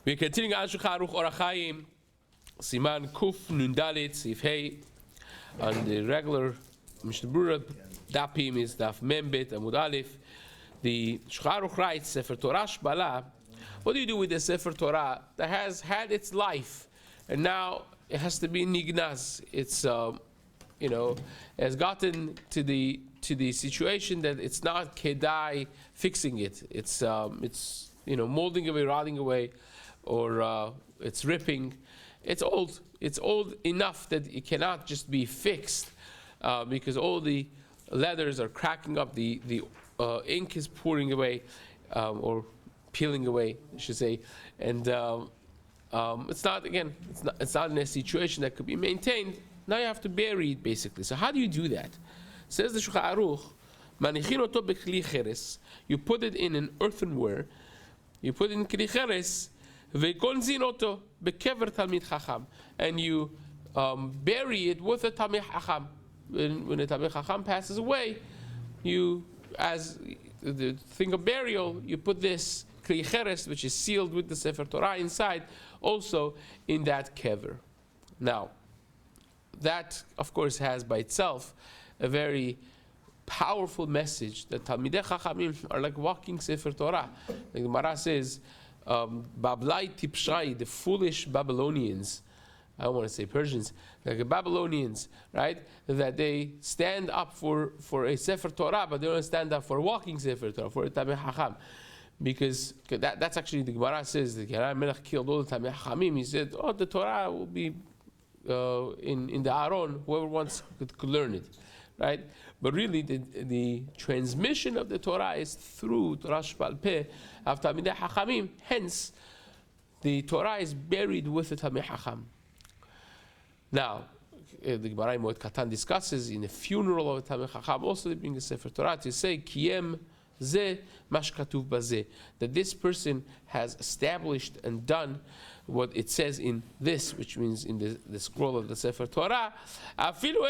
We're continuing on Shulchan Aruch Orach Chaim, Siman Kuf Nun Dalet Sif Hey. On the regular Mishnah Berura Dapim is Daf Membet Amud Aleph. The Shulchan Aruch writes Sefer Torah Shbala. What do you do with the Sefer Torah that has had its life and now it has to be nignaz? It's has gotten to the situation that it's not kedai fixing it. It's molding away, rotting away, or it's ripping. It's old. It's old enough that it cannot just be fixed because all the leathers are cracking up. The ink is pouring away or peeling away, I should say, and it's not in a situation that could be maintained. Now you have to bury it basically. So how do you do that? Says the Shulchan Aruch, manichin oto b'kli cheres. You put it in an earthenware. You put it in kli cheres. Ve'gonzin oto b'kever talmid chacham. And you bury it with a talmid chacham. When a talmid chacham passes away, you, as the thing of burial, you put this kli cheres, which is sealed with the Sefer Torah inside, also in that kever. Now, that, of course, has by itself a very powerful message that Talmidei Chachamim are like walking Sefer Torah. Like the Gemara says, Bablai Tipshai, the foolish Babylonians, I don't want to say Persians, like the Babylonians, right? That they stand up for a Sefer Torah, but they don't stand up for walking Sefer Torah, for a Talmidei Chacham. Because that's actually, the Gemara says, the Yeray Melech killed all the Talmidei Chachamim. He said, the Torah will be in the Aron, whoever wants could learn it, right? But really, the transmission of the Torah is through Torah Shbal Peh of Talmidei Chachamim. Hence, the Torah is buried with the Talmidei Chacham. Now, the Gemara in Moed Katan discusses in the funeral of the Talmidei Chacham, also they bring a Sefer Torah to say Kiyem Ze Mashkatuv Bazeh, that this person has established and done what it says in this, which means in the scroll of the Sefer Torah, even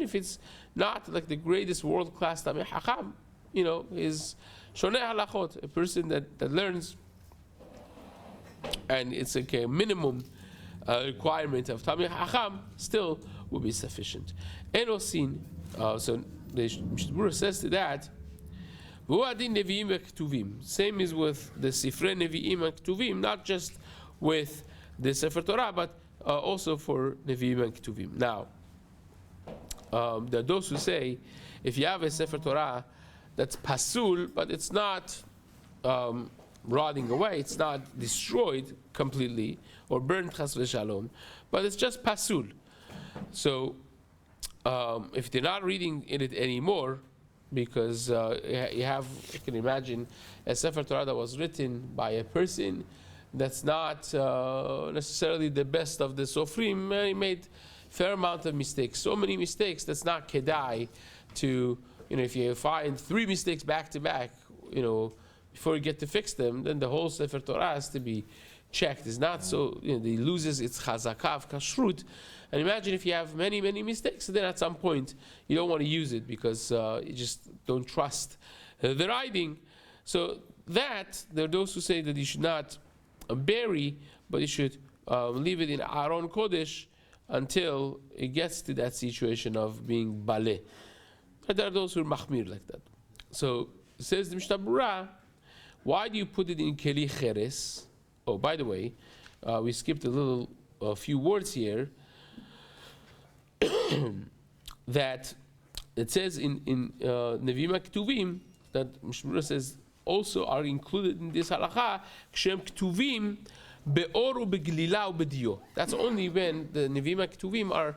if it's not like the greatest world-class Talmidei Chacham, is Shoneh Halachot, a person that learns, and it's like a minimum requirement of Talmidei Chacham, still will be sufficient. Enosin, so the Berura says to that, same is with the Sifrei Nevi'im and Ketuvim, not just with the Sefer Torah, but also for Nevi'im and Ketuvim. Now, there are those who say, if you have a Sefer Torah that's pasul, but it's not rotting away, it's not destroyed completely, or burned chas v'shalom, but it's just pasul. So, if they're not reading in it anymore, because you can imagine a Sefer Torah that was written by a person that's not necessarily the best of the Sofrim. He made fair amount of mistakes, so many mistakes that's not kedai to, if you find 3 mistakes back to back, before you get to fix them, then the whole Sefer Torah has to be checked. It's not so, it loses its chazakah, kashrut. And imagine if you have many, many mistakes, then at some point you don't want to use it because you just don't trust the writing. So there are those who say that you should not bury, but you should leave it in Aron Kodesh until it gets to that situation of being baleh. But there are those who are machmir like that. So it says the Mishnah Berura, why do you put it in keli cheres? Oh, by the way, we skipped a few words here. That it says in Nevi'im Ketuvim that Mishna says also are included in this halacha kshem Ketuvim be'or u'beglila u'bediyo. That's only when the Nevi'im Ketuvim are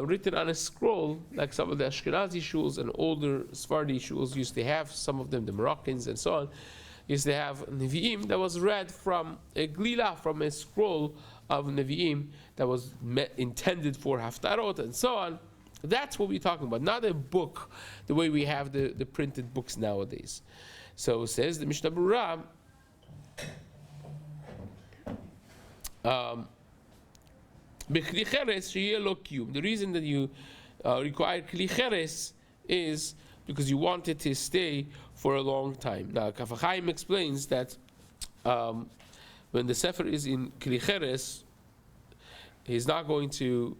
written on a scroll, like some of the Ashkenazi shuls and older Sephardi shuls used to have. Some of them, the Moroccans and so on, used to have Nevi'im that was read from a glila, from a scroll of Nevi'im that was intended for Haftarot and so on. That's what we're talking about, not a book the way we have the printed books nowadays. So says the Mishnah Berura, the reason that you require Kli Cheres is because you want it to stay for a long time. Now, Kaf HaChaim explains that when the sefer is in kli cheres, he's not going to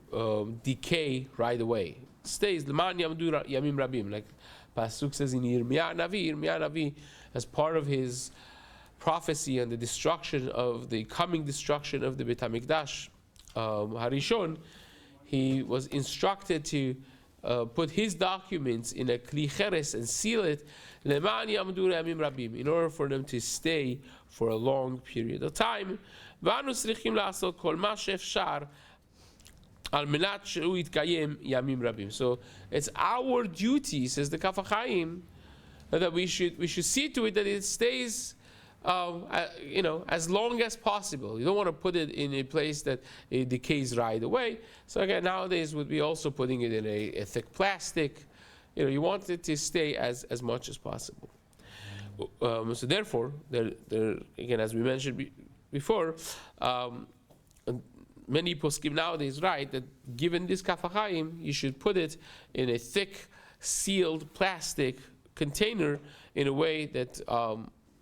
decay right away. Stays l'man yamdu yamim rabim, like pasuk says in Yirmiyah Navi, as part of his prophecy on the destruction of the coming destruction of the Beit HaMikdash Harishon, he was instructed to put his documents in a kli cheres and seal it l'man yamdu yamim rabim, in order for them to stay for a long period of time. ואנו צריכים לעשות כל מה שאפשר על מנת שהוא יתקיים ימים רבים. So it's our duty, says the Kaf HaChaim, that we should see to it that it stays as long as possible. You don't want to put it in a place that it decays right away. So again, nowadays would be also putting it in a thick plastic. You want it to stay as much as possible. So therefore, there again, as we mentioned before, many poskim nowadays write that given this Kaf HaChaim, you should put it in a thick, sealed plastic container in a way that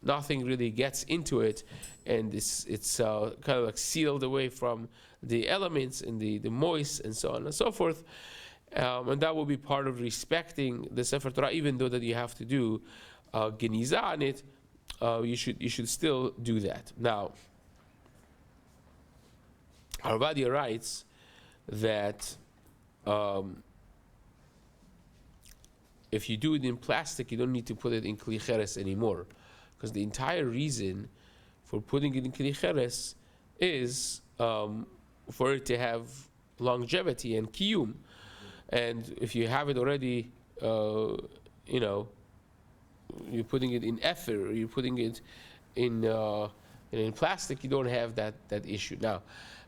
nothing really gets into it, and it's kind of like sealed away from the elements and the moist and so on and so forth. And that will be part of respecting the Sefer Torah, even though that you have to do geniza on it. You should still do that. Now, Arvadia writes that if you do it in plastic, you don't need to put it in kli cheres anymore, because the entire reason for putting it in kli cheres is for it to have longevity and kiyum. And if you have it already, you're putting it in ether, or you're putting it in plastic, you don't have that issue. Now,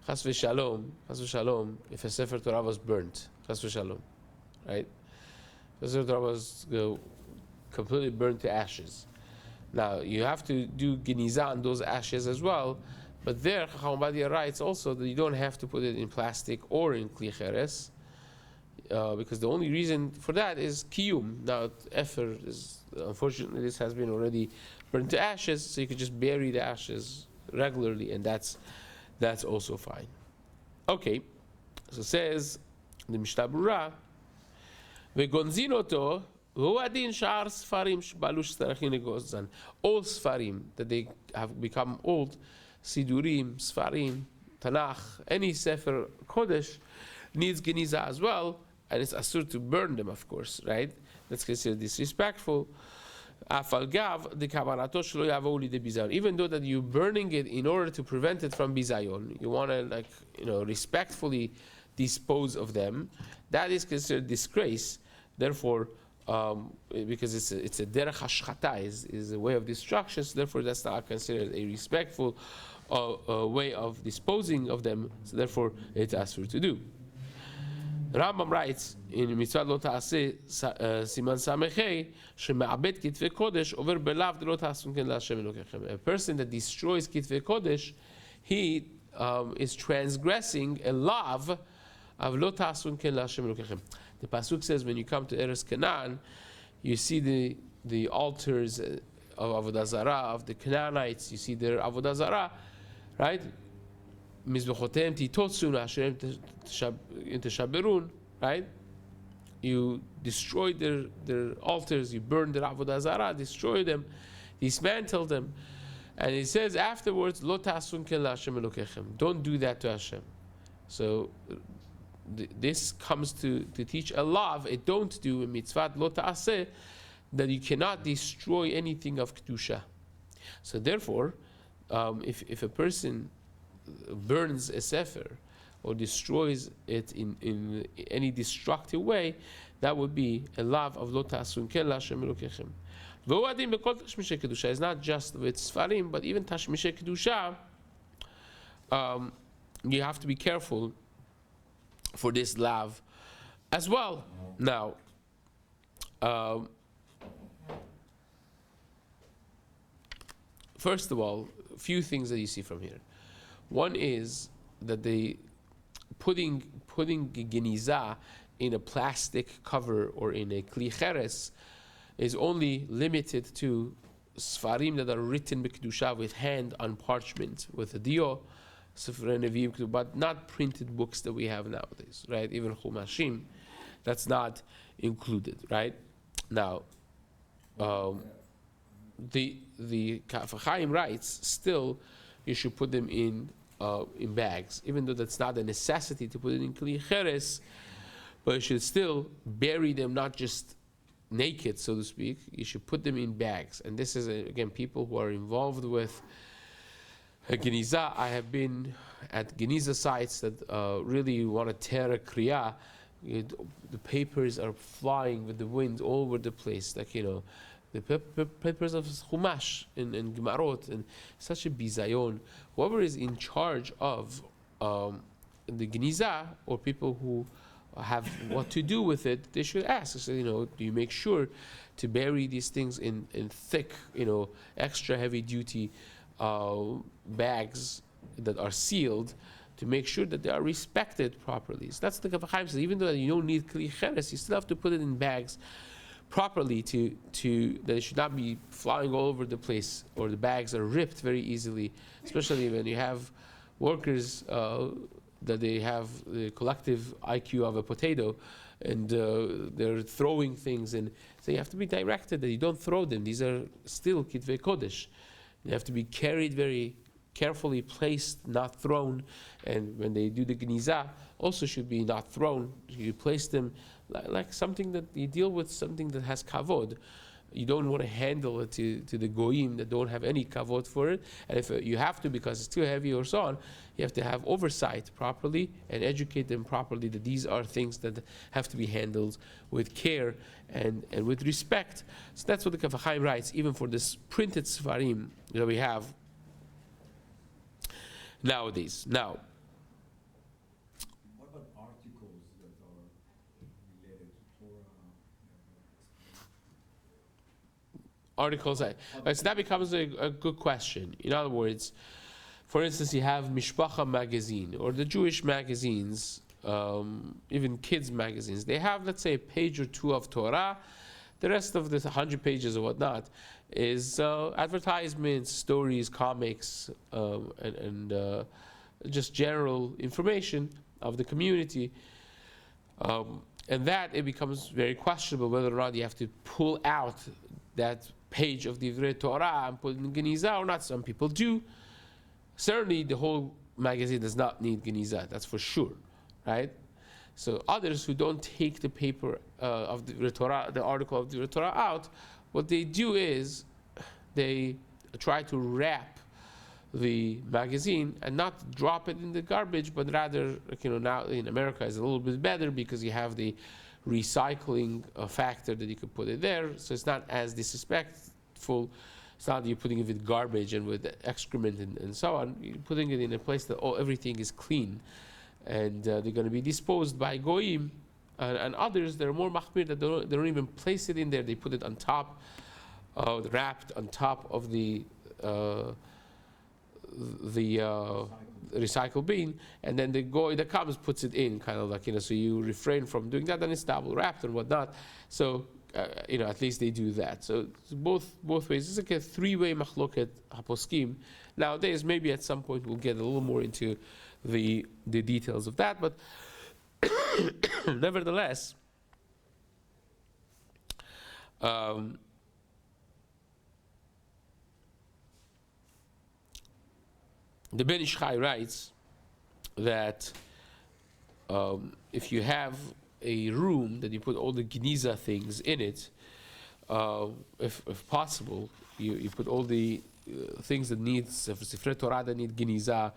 chas v'shalom, if a Sefer Torah was burnt, chas v'shalom, right? The Sefer Torah was completely burnt to ashes. Now, you have to do geniza on those ashes as well, but there, Chacham Ovadia writes also that you don't have to put it in plastic or in kli cheres, because the only reason for that is kiyum. Now, ether is, unfortunately, this has been already burnt to ashes, so you could just bury the ashes regularly, and that's also fine. Okay, so it says the Mishnah Berura, וגונזין אותו, והוא הדין שאר ספרים שבעלו שצריכים לגוזן. All ספרים that they have become old, סידורים, ספרים, Tanakh, any Sefer Kodesh needs geniza as well, and it's asur to burn them, of course, right? That's considered disrespectful. Even though that you're burning it in order to prevent it from bizayon, you want to respectfully dispose of them, that is considered disgrace. Therefore, because it's a derech hashchata, is a way of destruction, so therefore that's not considered a respectful way of disposing of them, so therefore it's asur to do. Rambam writes in Mitzvah Lo Ta'aseh Siman Samechei sheme'abed kitvei kodesh over belav lo ta'asun ken la'Hashem Elokechem. A person that destroys kitvei kodesh, he is transgressing a lav of lo ta'asun ken la'Hashem Elokechem. The pasuk says when you come to Eretz Canaan, you see the altars of Avodah Zarah of the Canaanites. You see their Avodah Zarah, right? Mizbechotem titotsun asherem teshaberun, right? You destroy their altars, you burn their avodah zarah, destroy them, dismantle them, and it says afterwards, lo ta'asun ken la'Hashem Elokechem. Don't do that to Hashem. So this comes to teach a law, a don't do in mitzvah lo ta'aseh, that you cannot destroy anything of kedusha. So therefore, if a person burns a sefer or destroys it in any destructive way, that would be a lav of lo ta'asun ken la'Hashem Elokechem. V'hu adin b'kol tashmishe kedusha. It's not just with sfarim, but even tashmishe kedusha. You have to be careful for this lav as well. Now, first of all, a few things that you see from here. One is that the putting geniza in a plastic cover or in a kli cheres is only limited to Sfarim that are written b'kedusha with hand on parchment with a dio, Sifrei Nevi'im, but not printed books that we have nowadays, right? Even Chumashim, that's not included, right? Now, the Kaf Chaim writes still you should put them in bags, even though that's not a necessity to put it in Kli Cheres, but you should still bury them, not just naked, so to speak. You should put them in bags. And this is, again, people who are involved with Geniza. I have been at Geniza sites that really want to tear a kriya. The papers are flying with the wind all over the place, like, the papers of Chumash and Gemarot, and such a bizayon. Whoever is in charge of the Geniza, or people who have what to do with it, they should ask. So, do you make sure to bury these things in thick, extra heavy duty bags that are sealed, to make sure that they are respected properly? So that's the Kaf Chaim says. Even though you don't need Kli Cheres, you still have to put it in bags properly to that it should not be flying all over the place, or the bags are ripped very easily, especially when you have workers that they have the collective IQ of a potato, and they're throwing things, and so you have to be directed that you don't throw them. These are still Kitvei Kodesh. They have to be carried very carefully, placed, not thrown. And when they do the Geniza, also should be not thrown. You place them like something that you deal with, something that has kavod. You don't want to handle it to the goyim that don't have any kavod for it. And if you have to, because it's too heavy or so on, you have to have oversight properly and educate them properly that these are things that have to be handled with care and with respect. So that's what the Kaf Chaim writes, even for this printed Sfarim that we have nowadays. Now, what about articles that are related to Torah? Articles, so that becomes a good question. In other words, for instance, you have Mishpacha magazine, or the Jewish magazines, even kids magazines. They have, let's say, a page or two of Torah. The rest of the 100 pages or whatnot is advertisements, stories, comics, and just general information of the community. And that, it becomes very questionable whether or not you have to pull out that page of Divrei Torah and put it in Geniza or not. Some people do. Certainly the whole magazine does not need Geniza, that's for sure, right? So others who don't take the paper of the Torah, the article of the Torah out, what they do is they try to wrap the magazine and not drop it in the garbage, but rather, now in America is a little bit better because you have the recycling factor that you could put it there, so it's not as disrespectful. It's not that you're putting it with garbage and with excrement and so on. You're putting it in a place that everything is clean, and they're going to be disposed by goyim, and others that are more machmir, that they don't even place it in there. They put it on top, wrapped on top of the recycle bin, and then the goy that comes puts it in, kind of like, so you refrain from doing that, and it's double wrapped and whatnot. So at least they do that. So it's both ways. It's like a three-way machloket haposkim. Nowadays, maybe at some point we'll get a little more into the details of that, but nevertheless, the Ben Ish Chai writes that if you have a room that you put all the Geniza things in it, if possible, you put all the things that need Sifrei Torah that need Geniza,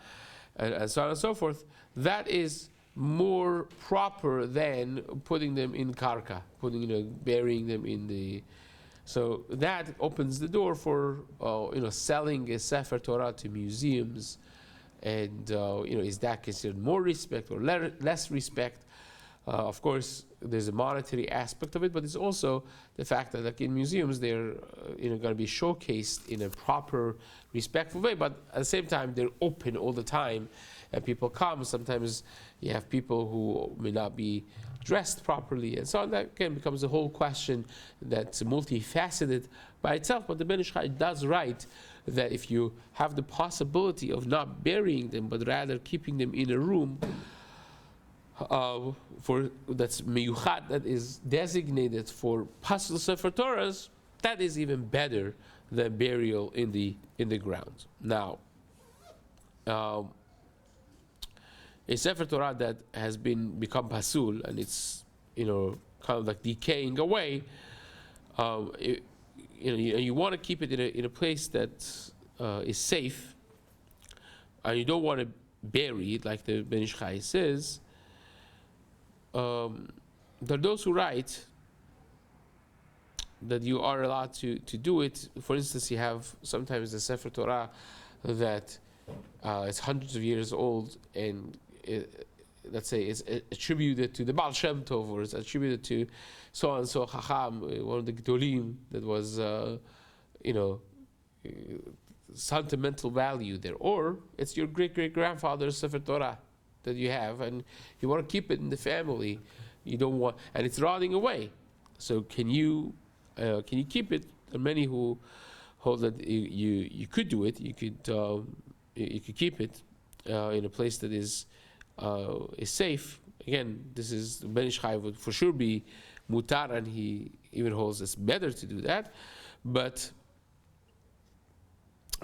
and so on and so forth. That is more proper than putting them in karka, burying them in the. So that opens the door for selling a Sefer Torah to museums, and is that considered more respect or less respect? Of course, there's a monetary aspect of it, but it's also the fact that, like in museums, they're going to be showcased in a proper, respectful way. But at the same time, they're open all the time, and people come. Sometimes you have people who may not be dressed properly, and so on. That again becomes a whole question that's multifaceted. by itself, but the Ben Ish Chai does write that if you have the possibility of not burying them, but rather keeping them in a room for that's miyuchat, that is designated for Pasul Sefer Torahs, that is even better than burial in the ground. Now, a Sefer Torah that has become pasul and it's kind of like decaying away, you want to keep it in a place that is safe, and you don't want to bury it like the Ben Ish Chai says. There are those who write that you are allowed to do it. For instance, you have sometimes the Sefer Torah that is hundreds of years old, and let's say it's attributed to the Baal Shem Tov, or it's attributed to so and so Chacham, one of the Gedolim, that was sentimental value there, or it's your great grandfather's Sefer Torah that you have, and you want to keep it in the family. You don't want, and it's rotting away. So can you keep it? There are many who hold that you could do it. You could keep it in a place that is safe. Again, this is Ben Ish Chai would for sure be mutar, and he even holds it's better to do that. But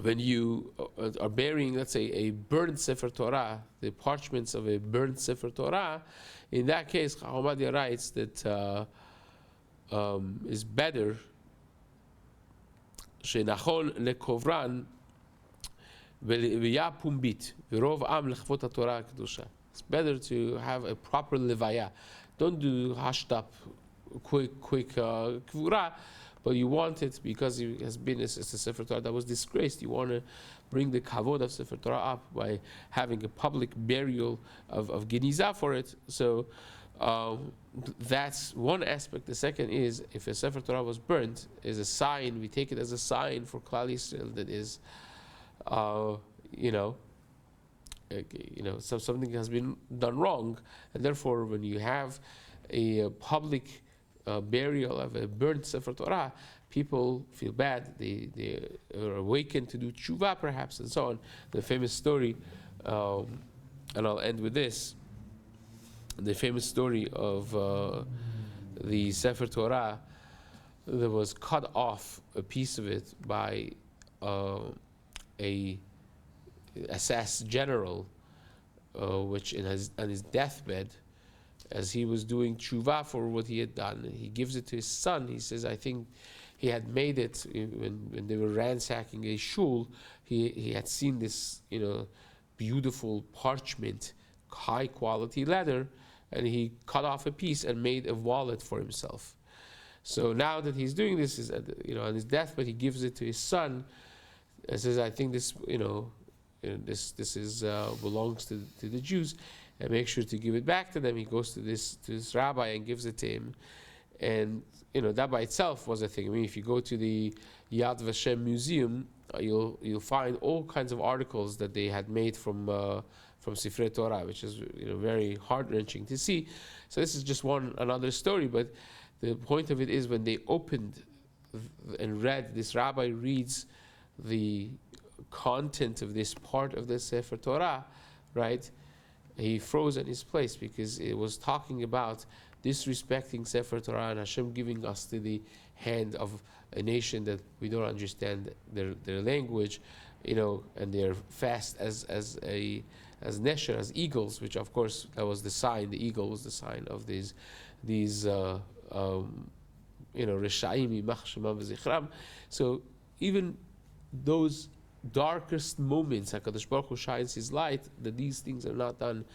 when you are burying, let's say, a burned Sefer Torah, the parchments of a burned Sefer Torah, in that case, Chachamadia writes that is better שנכון לקוברן בלוויה פומבית ורוב עם לכבוד התורה הקדושה. It's better to have a proper levaya. Don't do hushed up, quick kvura, but you want it because it has been a Sefer Torah that was disgraced. You want to bring the kavod of Sefer Torah up by having a public burial of Geniza for it. So that's one aspect. The second is, if a Sefer Torah was burnt, is a sign. We take it as a sign for Klal Yisrael that is, something has been done wrong, and therefore, when you have a public burial of a burnt Sefer Torah, people feel bad. They are awakened to do tshuva, perhaps, and so on. The famous story, and I'll end with this. The famous story of the Sefer Torah that was cut off, a piece of it, by a SAS general, which on his deathbed, as he was doing tshuva for what he had done, he gives it to his son. He says, I think he had made it when they were ransacking a shul. He had seen this, beautiful parchment, high quality leather, and he cut off a piece and made a wallet for himself. So now that he's doing this, is on his deathbed, he gives it to his son and says, I think this, this is belongs to the Jews, and make sure to give it back to them. He goes to this rabbi and gives it to him, and that by itself was a thing. I mean, if you go to the Yad Vashem museum, you'll find all kinds of articles that they had made from Sifrei Torah, which is very heart-wrenching to see. So this is just another story, but the point of it is, when they opened and read, this rabbi reads the content of this part of the Sefer Torah, right? He froze in his place, because it was talking about disrespecting Sefer Torah and Hashem giving us to the hand of a nation that we don't understand their language, and they're fast as nesher, as eagles, which of course that was the sign. The eagle was the sign of these reshaim, yimach shemam v'zichram. So even those darkest moments, HaKadosh Baruch Hu shines His light, that these things are not done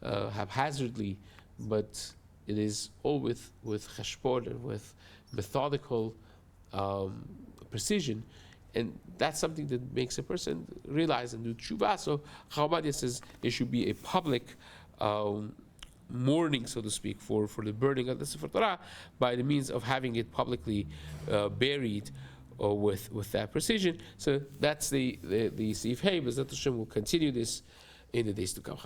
haphazardly, but it is all with cheshbon and with methodical precision. And that's something that makes a person realize and do tshuva. So Chachamadia says it should be a public mourning, so to speak, for the burning of the Sefer Torah, by the means of having it publicly buried with that precision. So that's the Sif Hey. Bezrat Hashem will continue this in the days to come.